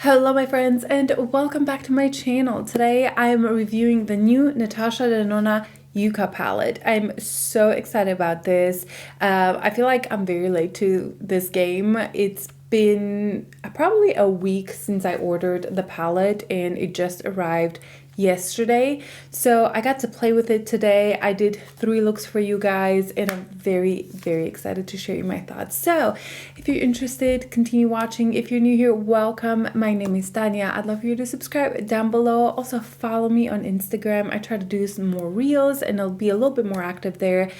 Hello my friends and welcome back to my channel. Today I'm reviewing the new NATASHA DENONA Yucca palette. I'm so excited about this. I feel like I'm very late to this game. It's been probably a week since I ordered the palette and it just arrived yesterday, so I got to play with it today. I did 3 looks for you guys and I'm very excited to share you my thoughts. So if you're interested, continue watching. If you're new here, welcome. My name is Tania. I'd love for you to subscribe down below. Also follow me on Instagram. I try to do some more reels and I'll be a little bit more active there.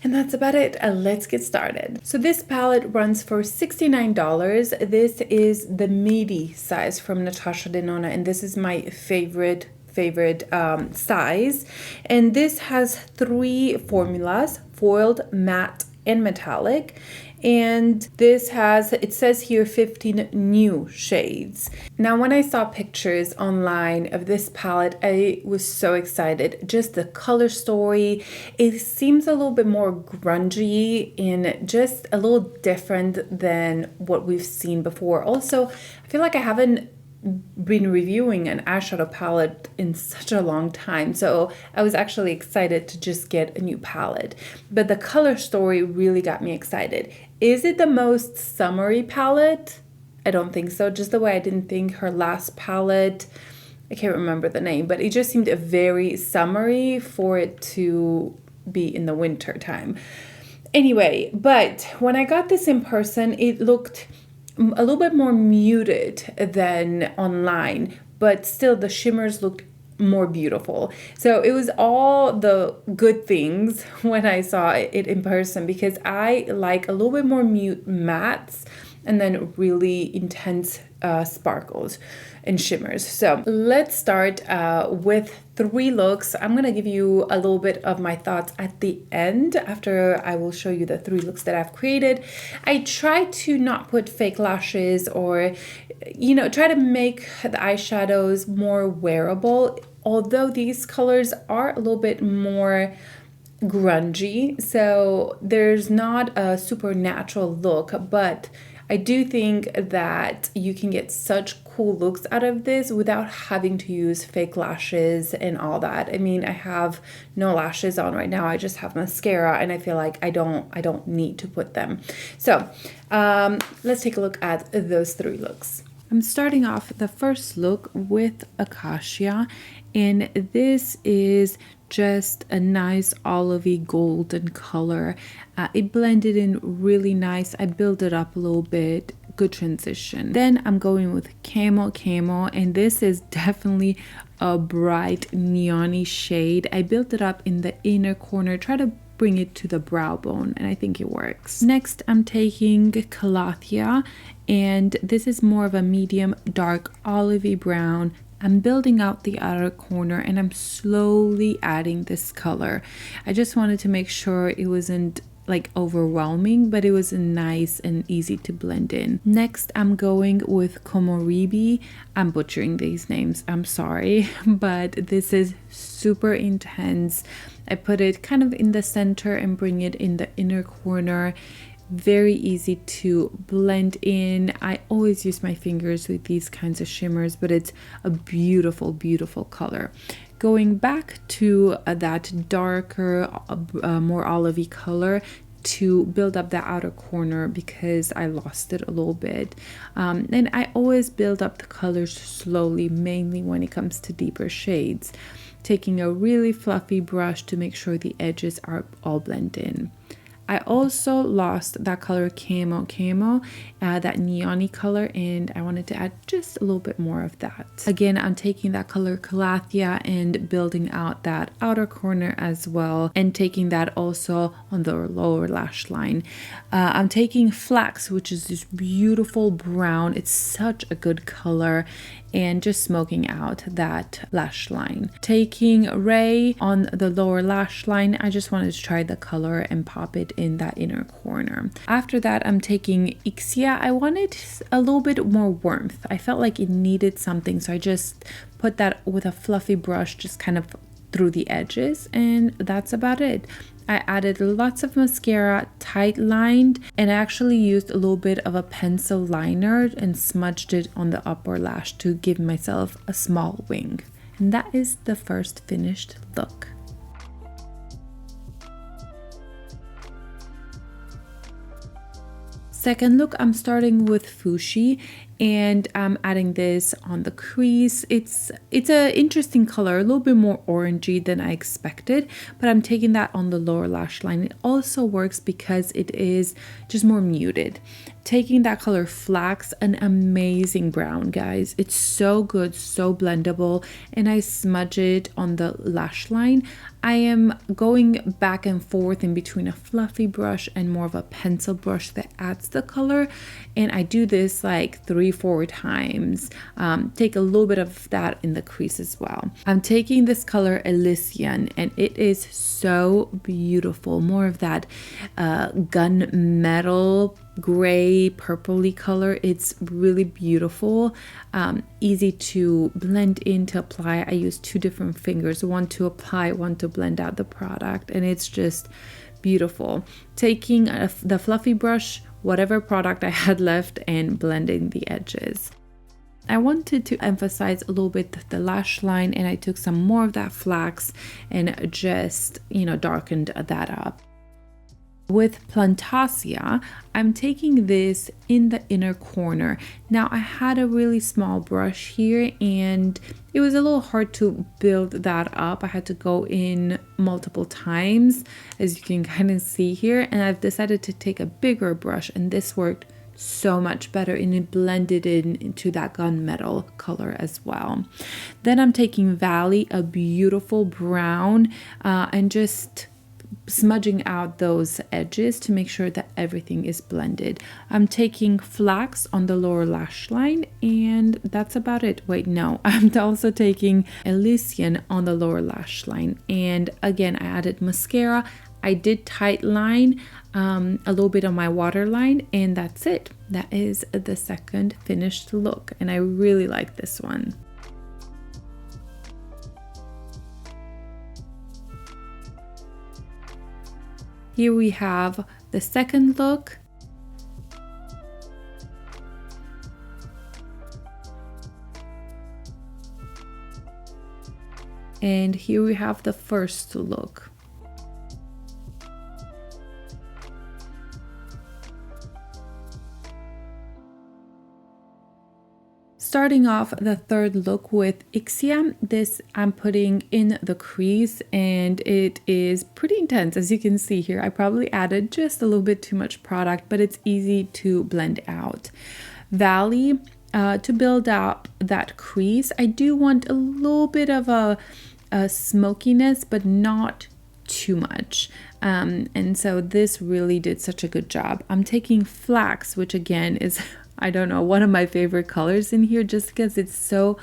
And that's about it. Let's get started. So this palette runs for $69. This is the midi size from NATASHA DENONA and this is my favorite size. And this has 3 formulas: foiled, matte, and metallic. And this has, it says here, 15 new shades. Now when I saw pictures online of this palette, I was so excited. Just the color story, it seems a little bit more grungy and just a little different than what we've seen before. Also, I feel like I haven't been reviewing an eyeshadow palette in such a long time, so I was actually excited to just get a new palette. But the color story really got me excited. Is it the most summery palette? I don't think so. Just the way I didn't think her last palette, I can't remember the name, but it just seemed very summery for it to be in the winter time. Anyway, but when I got this in person, it looked a little bit more muted than online, but still the shimmers looked more beautiful. So it was all the good things when I saw it in person, because I like a little bit more mute mattes and then really intense sparkles and shimmers. So let's start with 3 looks. I'm gonna give you a little bit of my thoughts at the end after I will show you the 3 looks that I've created. I try to not put fake lashes or, you know, try to make the eyeshadows more wearable, although these colors are a little bit more grungy, so there's not a supernatural look, but I do think that you can get such cool looks out of this without having to use fake lashes and all that. I mean, I have no lashes on right now. I just have mascara and I feel like I don't need to put them. So let's take a look at those 3 looks. I'm starting off the first look with Acacia, and this is just a nice olivey golden color. It blended in really nice. I built it up a little bit. Good transition. Then I'm going with Camo, and this is definitely a bright neon-y shade. I built it up in the inner corner, try to bring it to the brow bone, and I think it works. Next, I'm taking Calathea, and this is more of a medium dark olivey brown. I'm building out the outer corner and I'm slowly adding this color. I just wanted to make sure it wasn't like overwhelming, but it was nice and easy to blend in. Next, I'm going with Komoribi. I'm butchering these names, I'm sorry, but this is super intense. I put it kind of in the center and bring it in the inner corner. Very easy to blend in. I always use my fingers with these kinds of shimmers, but it's a beautiful color. Going back to that darker, more olivey color to build up the outer corner because I lost it a little bit. And I always build up the colors slowly, mainly when it comes to deeper shades, taking a really fluffy brush to make sure the edges are all blend in. I also lost that color Camo, that neon-y color, and I wanted to add just a little bit more of that. Again, I'm taking that color Calathea and building out that outer corner as well, and taking that also on the lower lash line. I'm taking Flax, which is this beautiful brown. It's such a good color, and just smoking out that lash line. Taking Ray on the lower lash line, I just wanted to try the color and pop it in that inner corner. After that, I'm taking Ixia. I wanted a little bit more warmth. I felt like it needed something, so I just put that with a fluffy brush, just kind of through the edges, and that's about it. I added lots of mascara, tight lined, and I actually used a little bit of a pencil liner and smudged it on the upper lash to give myself a small wing. And that is the first finished look. Second look, I'm starting with Fuchsia and I'm adding this on the crease. It's an interesting color, a little bit more orangey than I expected, but I'm taking that on the lower lash line. It also works because it is just more muted. Taking that color Flax, an amazing brown, guys. It's so good, so blendable, and I smudge it on the lash line. I am going back and forth in between a fluffy brush and more of a pencil brush that adds the color, and I do this like 3-4 times. Take a little bit of that in the crease as well. I'm taking this color Elysian, and it is so beautiful. More of that gunmetal gray purpley color. It's really beautiful, easy to blend in, to apply. I use 2 different fingers, one to apply, one to blend out the product, and it's just beautiful. Taking the fluffy brush, whatever product I had left, and blending the edges. I wanted to emphasize a little bit the lash line, and I took some more of that Flax and just, darkened that up. With Plantasia, I'm taking this in the inner corner. Now, I had a really small brush here and it was a little hard to build that up. I had to go in multiple times, as you can kind of see here, and I've decided to take a bigger brush, and this worked so much better and it blended into that gunmetal color as well. Then I'm taking Valley, a beautiful brown, and just smudging out those edges to make sure that everything is blended. I'm taking Flax on the lower lash line, and that's about it. Wait, no, I'm also taking Elysian on the lower lash line, and again I added mascara. I did tight line a little bit on my waterline, and that's it. That is the second finished look, and I really like this one. Here we have the second look. And here we have the first look. Starting off the third look with Ixia, this I'm putting in the crease, and it is pretty intense. As you can see here, I probably added just a little bit too much product, but it's easy to blend out. Valley, to build up that crease, I do want a little bit of a smokiness, but not too much. And so this really did such a good job. I'm taking Flax, which again is, I don't know, one of my favorite colors in here, just because it's so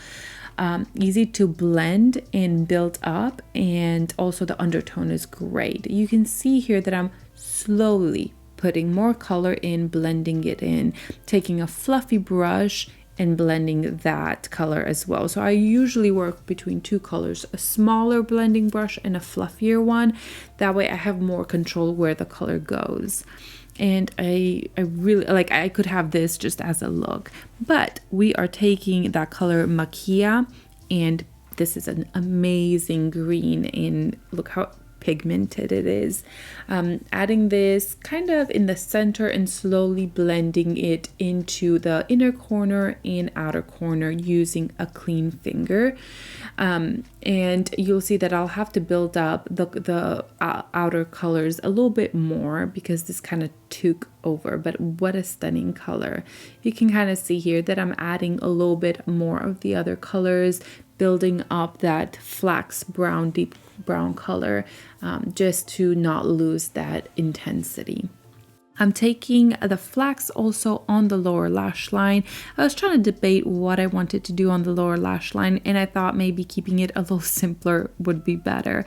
easy to blend and build up, and also the undertone is great. You can see here that I'm slowly putting more color in, blending it in, taking a fluffy brush and blending that color as well. So I usually work between 2 colors, a smaller blending brush and a fluffier one. That way I have more control where the color goes. And I really like, I could have this just as a look, but we are taking that color Maquia, and this is an amazing green, and look how pigmented it is. Adding this kind of in the center and slowly blending it into the inner corner and outer corner using a clean finger. And you'll see that I'll have to build up the outer colors a little bit more because this kind of took over, but what a stunning color. You can kind of see here that I'm adding a little bit more of the other colors, building up that Flax brown, deep brown color, just to not lose that intensity. I'm taking the Flax also on the lower lash line. I was trying to debate what I wanted to do on the lower lash line, and I thought maybe keeping it a little simpler would be better.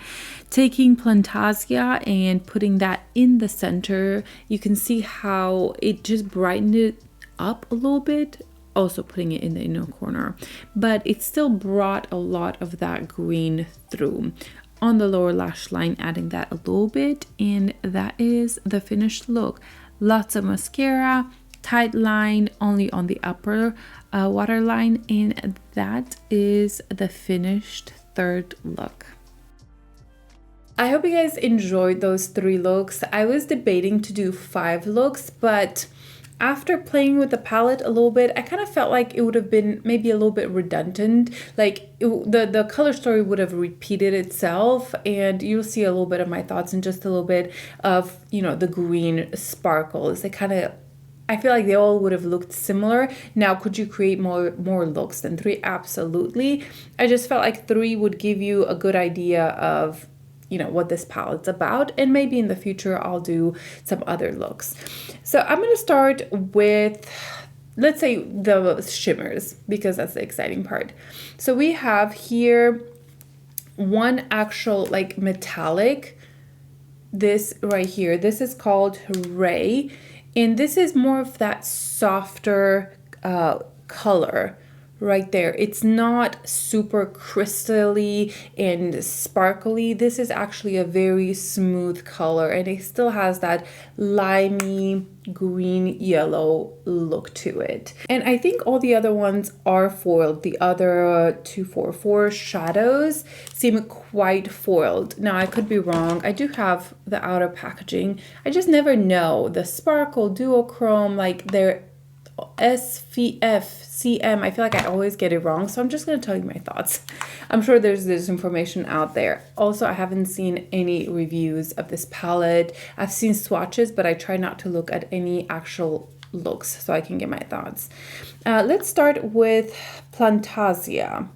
Taking Plantasia and putting that in the center, you can see how it just brightened it up a little bit. Also putting it in the inner corner, but it still brought a lot of that green through. on the lower lash line, adding that a little bit, and that is the finished look. Lots of mascara, tight line only on the upper waterline, and that is the finished third look. I hope you guys enjoyed those 3 looks. I was debating to do 5 looks, but after playing with the palette a little bit, I kind of felt like it would have been maybe a little bit redundant. Like the color story would have repeated itself, and you'll see a little bit of my thoughts and just a little bit of, you know, the green sparkles. They kind of, I feel like they all would have looked similar. Now, could you create more looks than 3? Absolutely. I just felt like 3 would give you a good idea of, you know, what this palette's about, and maybe in the future I'll do some other looks. So I'm going to start with, let's say, the shimmers, because that's the exciting part. So we have here one actual like metallic, this right here. This is called Ray, and this is more of that softer color right there. It's not super crystally and sparkly. This is actually a very smooth color, and it still has that limey green yellow look to it. And I think all the other ones are foiled. The other 244 shadows seem quite foiled. Now, I could be wrong. I do have the outer packaging. I just never know. The sparkle duochrome, like they're SVF, CM, I feel like I always get it wrong, so I'm just going to tell you my thoughts. I'm sure there's this information out there. Also, I haven't seen any reviews of this palette. I've seen swatches, but I try not to look at any actual looks so I can get my thoughts. Let's start with Plantasia,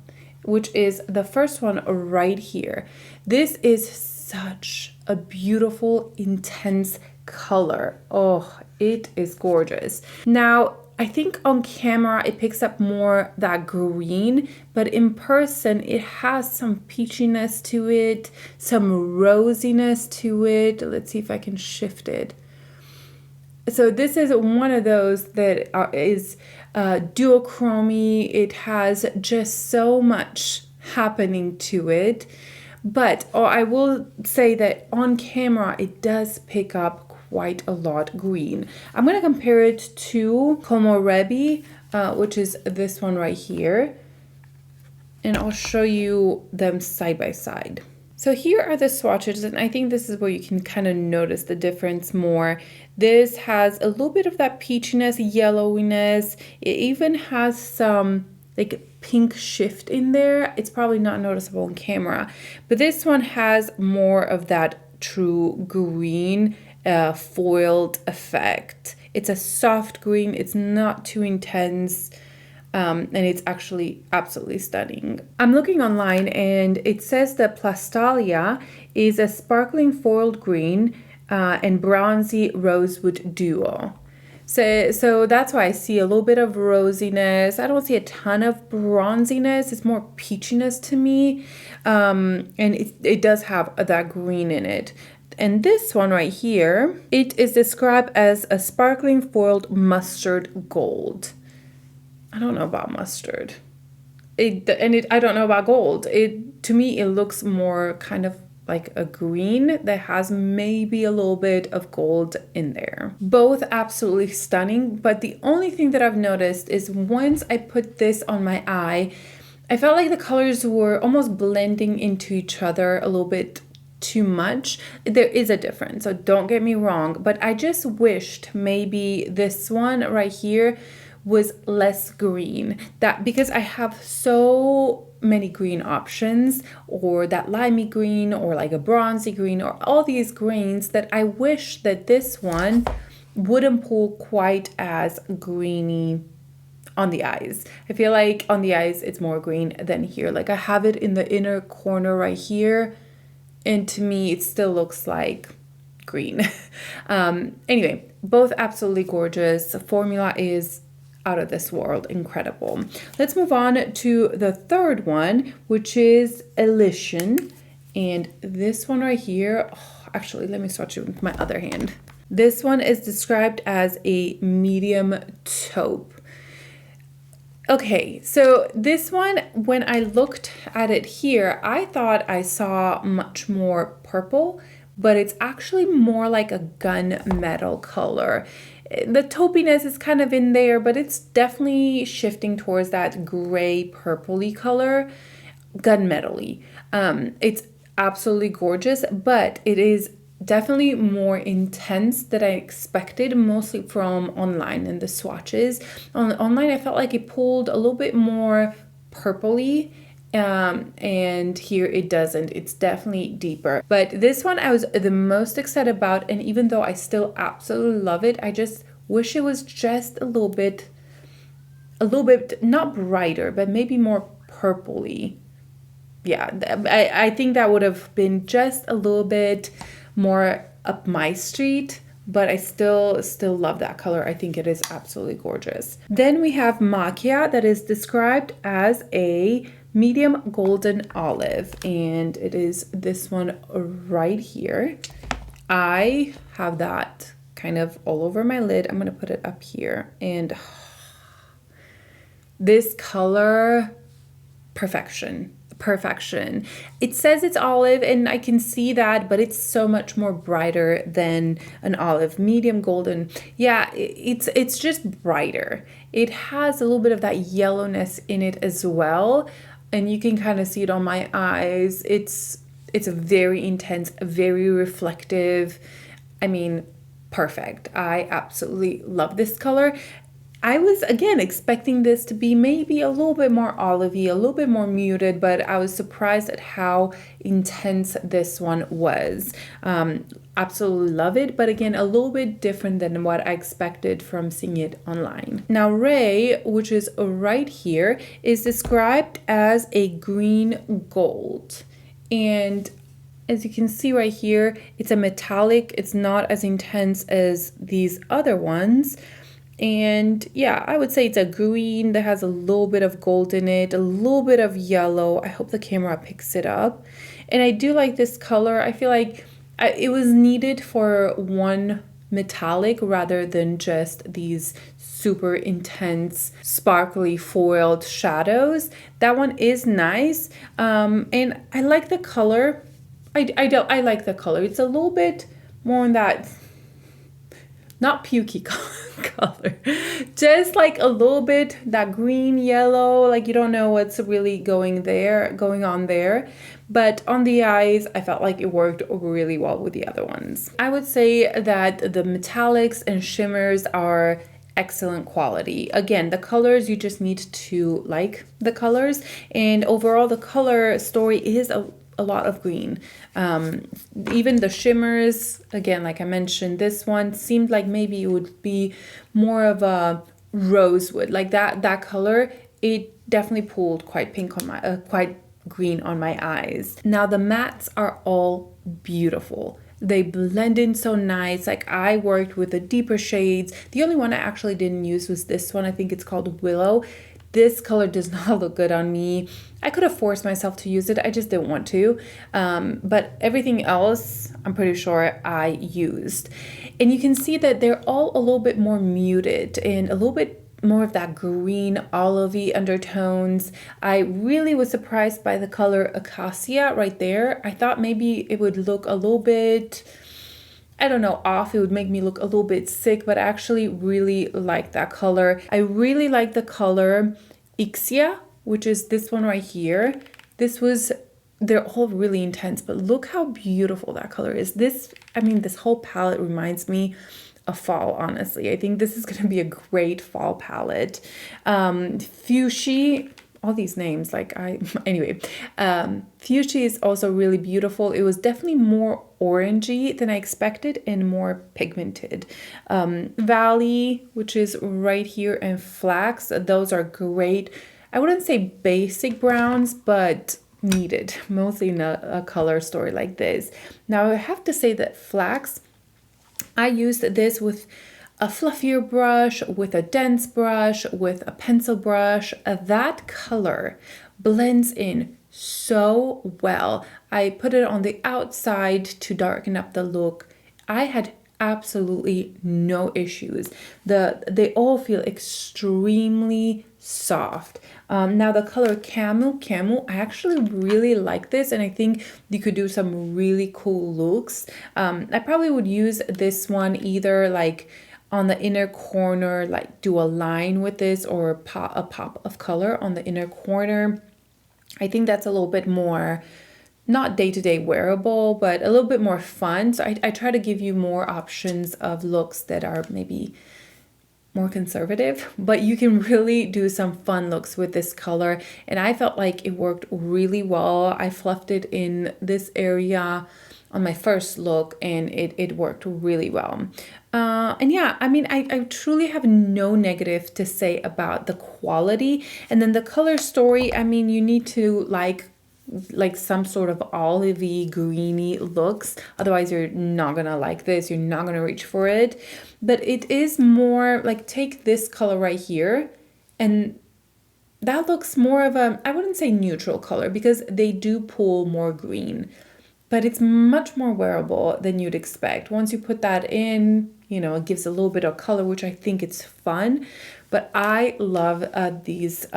which is the first one right here. This is such a beautiful, intense color. Oh, it is gorgeous. Now, I think on camera it picks up more that green, but in person it has some peachiness to it, some rosiness to it. Let's see if I can shift it. So this is one of those that is duochromy. It has just so much happening to it. But I will say that on camera it does pick up quite a lot green. I'm going to compare it to Komorebi, which is this one right here, and I'll show you them side by side. So here are the swatches, and I think this is where you can kind of notice the difference more. This has a little bit of that peachiness, yellowiness. It even has some like pink shift in there. It's probably not noticeable on camera, but this one has more of that true green foiled effect. It's a soft green, it's not too intense, and it's actually absolutely stunning. I'm looking online and it says that Plastalia is a sparkling foiled green and bronzy rosewood duo. So that's why I see a little bit of rosiness. I don't see a ton of bronziness. It's more peachiness to me, and it does have that green in it. And this one right here, it is described as a sparkling foiled mustard gold. I don't know about mustard. I don't know about gold. To me, it looks more kind of like a green that has maybe a little bit of gold in there. Both absolutely stunning, but the only thing that I've noticed is once I put this on my eye, I felt like the colors were almost blending into each other a little bit too much. There is a difference, so don't get me wrong, but I just wished maybe this one right here was less green, that because I have so many green options, or that limey green, or like a bronzy green, or all these greens, that I wish that this one wouldn't pull quite as greeny on the eyes. I feel like on the eyes it's more green than here. Like I have it in the inner corner right here, and to me it still looks like green. Anyway, both absolutely gorgeous. The formula is out of this world, incredible. Let's move on to the third one, which is Elysian. And this one right here, actually, let me swatch it with my other hand. This one is described as a medium taupe. Okay, so this one, when I looked at it here, I thought I saw much more purple, but it's actually more like a gunmetal color. The taupiness is kind of in there, but it's definitely shifting towards that gray purpley color, gunmetal-y. It's absolutely gorgeous, but it is definitely more intense than I expected, mostly from online and the swatches. Online, I felt like it pulled a little bit more purpley, and here it doesn't. It's definitely deeper. But this one I was the most excited about, and even though I still absolutely love it, I just wish it was just a little bit not brighter, but maybe more purpley. Yeah, I think that would have been just a little bit more up my street, but I still love that color. I think it is absolutely gorgeous. Then we have Macchia, that is described as a medium golden olive, and it is this one right here. I have that kind of all over my lid. I'm gonna put it up here, and this color, perfection. It says it's olive, and I can see that, but it's so much more brighter than an olive. Medium golden, yeah, it's just brighter. It has a little bit of that yellowness in it as well, and you can kind of see it on my eyes. It's a very intense, very reflective. I mean, perfect. I absolutely love this color. I was, again, expecting this to be maybe a little bit more olivey, a little bit more muted, but I was surprised at how intense this one was. Absolutely love it, but again, a little bit different than what I expected from seeing it online. Now, Ray, which is right here, is described as a green gold. And as you can see right here, it's a metallic. It's not as intense as these other ones. And yeah, I would say it's a green that has a little bit of gold in it, a little bit of yellow. I hope the camera picks it up. And I do like this color. I feel like it was needed for one metallic rather than just these super intense, sparkly foiled shadows. That one is nice. And I like the color. I like the color. It's a little bit more on that, not pukey color, just like a little bit that green yellow, like you don't know what's really going on there. But on the eyes, I felt like it worked really well with the other ones. I would say that the metallics and shimmers are excellent quality. Again, the colors, you just need to like the colors, and overall the color story is a lot of green. Even the shimmers, again, like I mentioned, this one seemed like maybe it would be more of a rosewood, like that color. It definitely pulled quite pink on my, quite green on my eyes. Now the mattes are all beautiful. They blend in so nice. Like I worked with the deeper shades. The only one I actually didn't use was this one. I think it's called Willow. This color does not look good on me. I could have forced myself to use it. I just didn't want to. But everything else, I'm pretty sure I used. And you can see that they're all a little bit more muted and a little bit more of that green olivey undertones. I really was surprised by the color Acacia right there. I thought maybe it would look a little bit, I don't know, off. It would make me look a little bit sick, but I actually really like that color. I really like the color Ixia, which is this one right here. They're all really intense, but look how beautiful that color is. This whole palette reminds me of fall, honestly. I think this is going to be a great fall palette. Fuchsia, all these names, anyway. Fuchsia is also really beautiful. It was definitely more orangey than I expected and more pigmented. Valley, which is right here, and Flax, those are great. I wouldn't say basic browns, but needed, mostly in a color story like this. Now I have to say that Flax, I used this with a fluffier brush, with a dense brush, with a pencil brush. That color blends in so well. I put it on the outside to darken up the look. I had absolutely no issues. They all feel extremely soft. Now the color Camel, I actually really like this, and I think you could do some really cool looks. I probably would use this one either like on the inner corner, like do a line with this, or a pop of color on the inner corner. I think that's a little bit more, not day-to-day wearable, but a little bit more fun. So I try to give you more options of looks that are maybe more conservative, but you can really do some fun looks with this color. And I felt like it worked really well. I fluffed it in this area on my first look, and it worked really well. And yeah, I mean, I truly have no negative to say about the quality. And then the color story, I mean, you need to like some sort of olivey greeny looks, otherwise you're not gonna like this, you're not gonna reach for it. But it is more like, take this color right here, and that looks more of a, I wouldn't say neutral color, because they do pull more green, but it's much more wearable than you'd expect. Once you put that in, you know, it gives a little bit of color, which I think it's fun. But I love these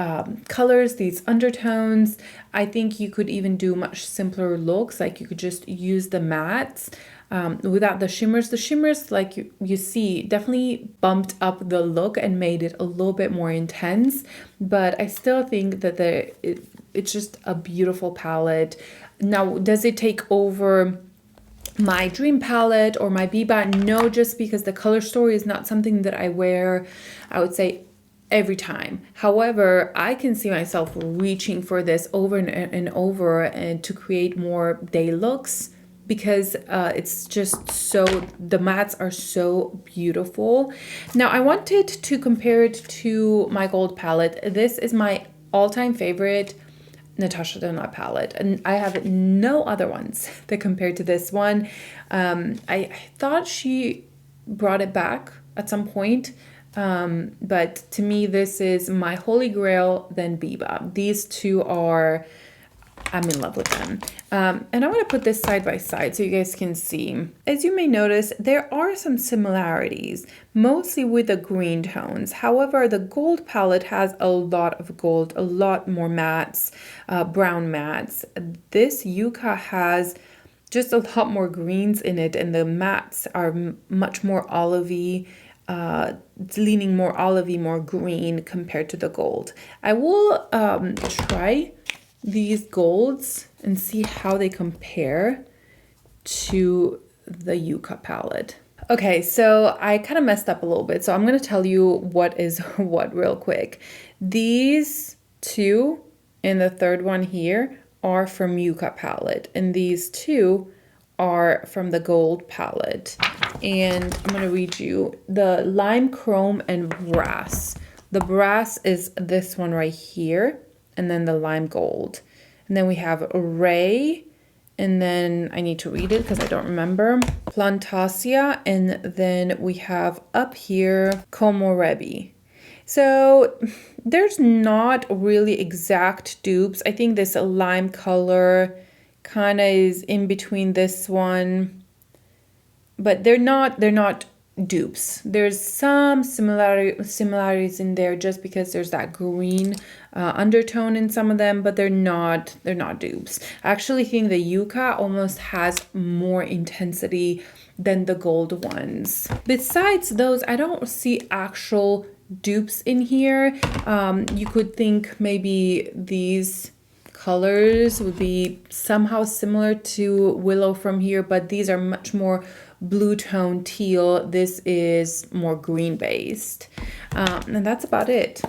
colors, these undertones. I think you could even do much simpler looks. Like you could just use the mattes without the shimmers. The shimmers, like you see, definitely bumped up the look and made it a little bit more intense. But I still think that it's just a beautiful palette. Now, does it take over my dream palette or my Biba? No, just because the color story is not something that I wear, I would say, every time. However, I can see myself reaching for this over and over, and to create more day looks, because it's just so, the mattes are so beautiful. Now, I wanted to compare it to my gold palette. This is my all-time favorite NATASHA DENONA palette, and I have no other ones that compare to this one. I thought she brought it back at some point, but to me this is my holy grail, then Biba. These two are, I'm in love with them. And I'm going to put this side by side so you guys can see. As you may notice, there are some similarities, mostly with the green tones. However, the gold palette has a lot of gold, a lot more mattes, brown mattes. This Yucca has just a lot more greens in it, and the mattes are much more olivey, it's leaning more olivey, more green compared to the gold. I will try these golds and see how they compare to the Yucca palette. Okay, so I kind of messed up a little bit, so I'm going to tell you what is what real quick. These two and the third one here are from Yucca palette, and these two are from the gold palette. And I'm going to read you the lime, chrome, and brass. The brass is this one right here, and then the lime gold. And then we have Ray, and then I need to read it because I don't remember. Plantasia, and then we have up here Komorebi. So there's not really exact dupes. I think this lime color kind of is in between this one, but they're not dupes. There's some similarities in there, just because there's that green undertone in some of them, but they're not dupes. I actually think the Yucca almost has more intensity than the gold ones. Besides those, I don't see actual dupes in here. You could think maybe these colors would be somehow similar to Willow from here, but these are much more blue tone teal. This is more green based, and that's about it.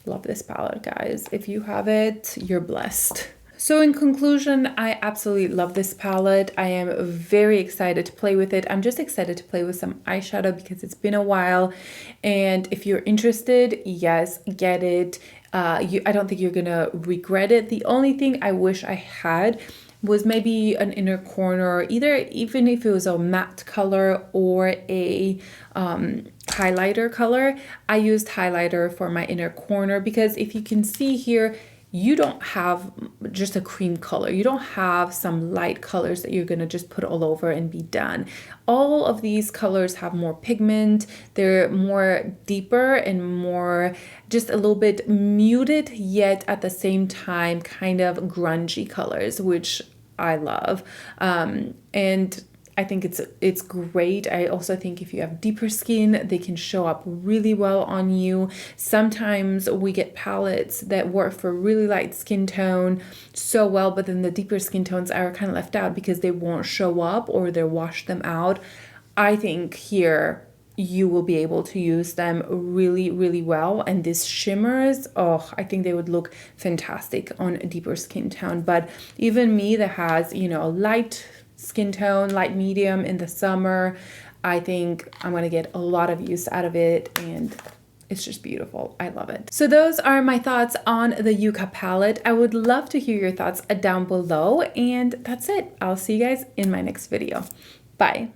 Love this palette, guys. If you have it, you're blessed. So in conclusion, I absolutely love this palette. I am very excited to play with it. I'm just excited to play with some eyeshadow because it's been a while, and if you're interested, yes, get it. I don't think you're gonna regret it. The only thing I wish I had was maybe an inner corner, even if it was a matte color or a highlighter color. I used highlighter for my inner corner because if you can see here, you don't have just a cream color. You don't have some light colors that you're gonna just put all over and be done. All of these colors have more pigment. They're more deeper and more just a little bit muted, yet at the same time kind of grungy colors, which I love. And I think it's great. I also think if you have deeper skin, they can show up really well on you. Sometimes we get palettes that work for really light skin tone so well, but then the deeper skin tones are kind of left out because they won't show up or they wash them out. I think here you will be able to use them really, really well. And these shimmers, oh, I think they would look fantastic on a deeper skin tone. But even me that has, you know, a light skin tone, light medium in the summer, I think I'm gonna get a lot of use out of it, and it's just beautiful. I love it. So those are my thoughts on the Yucca palette. I would love to hear your thoughts down below, and that's it. I'll see you guys in my next video. Bye.